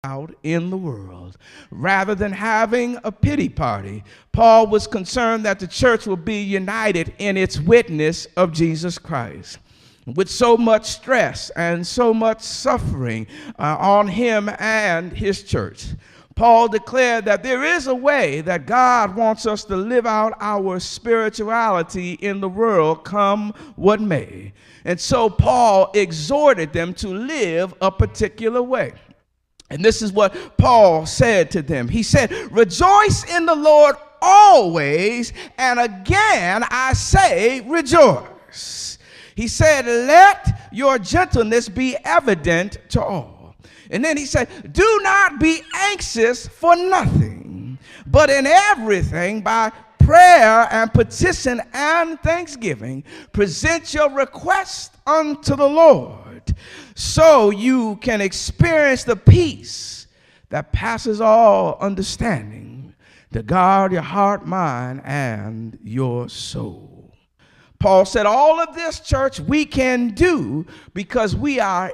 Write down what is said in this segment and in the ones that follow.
out in the world. Rather than having a pity party, Paul was concerned that the church will be united in its witness of Jesus Christ. With so much stress and so much suffering on him and his church, Paul declared that there is a way that God wants us to live out our spirituality in the world, come what may. And so Paul exhorted them to live a particular way. And this is what Paul said to them. He said, "Rejoice in the Lord always, and again I say rejoice." He said, "Let your gentleness be evident to all." And then he said, "Do not be anxious for nothing, but in everything by prayer and petition and thanksgiving, present your request unto the Lord, so you can experience the peace that passes all understanding, to guard your heart, mind, and your soul." Paul said all of this, church, we can do because we are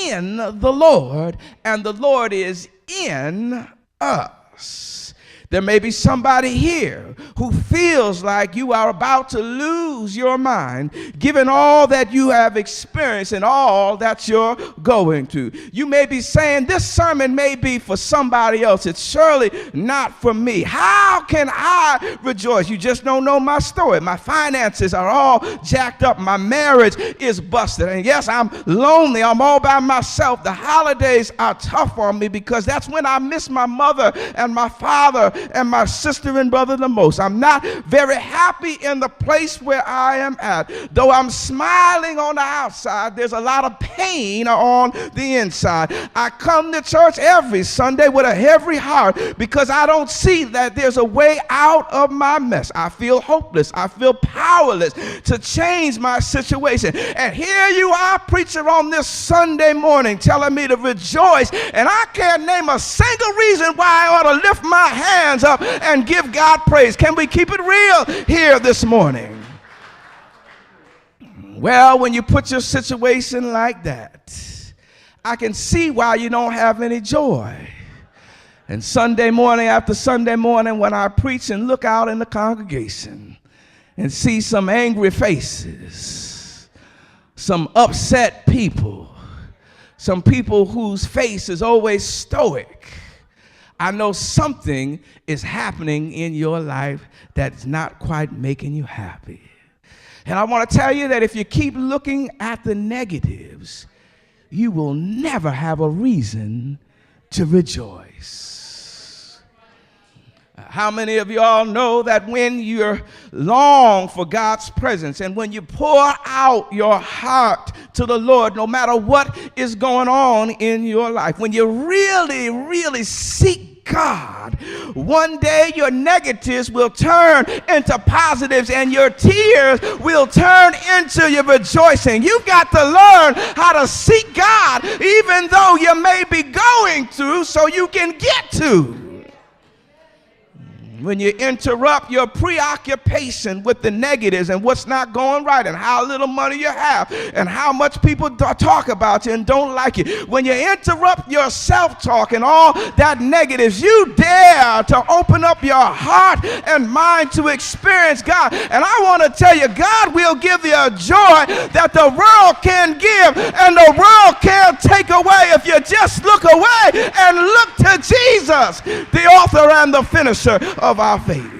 in the Lord, and the Lord is in us. There may be somebody here who feels like you are about to lose your mind, given all that you have experienced and all that you're going through. You may be saying, this sermon may be for somebody else. It's surely not for me. How can I rejoice? You just don't know my story. My finances are all jacked up. My marriage is busted. And yes, I'm lonely. I'm all by myself. The holidays are tough on me because that's when I miss my mother and my father and my sister and brother the most. I'm not very happy in the place where I am at. Though I'm smiling on the outside, there's a lot of pain on the inside. I come to church every Sunday with a heavy heart because I don't see that there's a way out of my mess. I feel hopeless. I feel powerless to change my situation. And here you are, preacher, on this Sunday morning telling me to rejoice, and I can't name a single reason why I ought to lift my hands up and give God praise. Can we keep it real here this morning? Well, when you put your situation like that, I can see why you don't have any joy. And Sunday morning after Sunday morning, when I preach and look out in the congregation and see some angry faces, some upset people, some people whose face is always stoic, I know something is happening in your life that's not quite making you happy. And I want to tell you that if you keep looking at the negatives, you will never have a reason to rejoice. How many of y'all know that when you're long for God's presence and when you pour out your heart to the Lord, no matter what is going on in your life, when you really, really seek God, one day your negatives will turn into positives and your tears will turn into your rejoicing. You've got to learn how to seek God even though you may be going through so you can get to. When you interrupt your preoccupation with the negatives and what's not going right and how little money you have and how much people talk about you and don't like you, when you interrupt your self-talk and all that negatives, you dare to open up your heart and mind to experience God. And I want to tell you, God will give you a joy that the world can give and the world can't take away if you just look away and look to Jesus, the author and the finisher of our faith.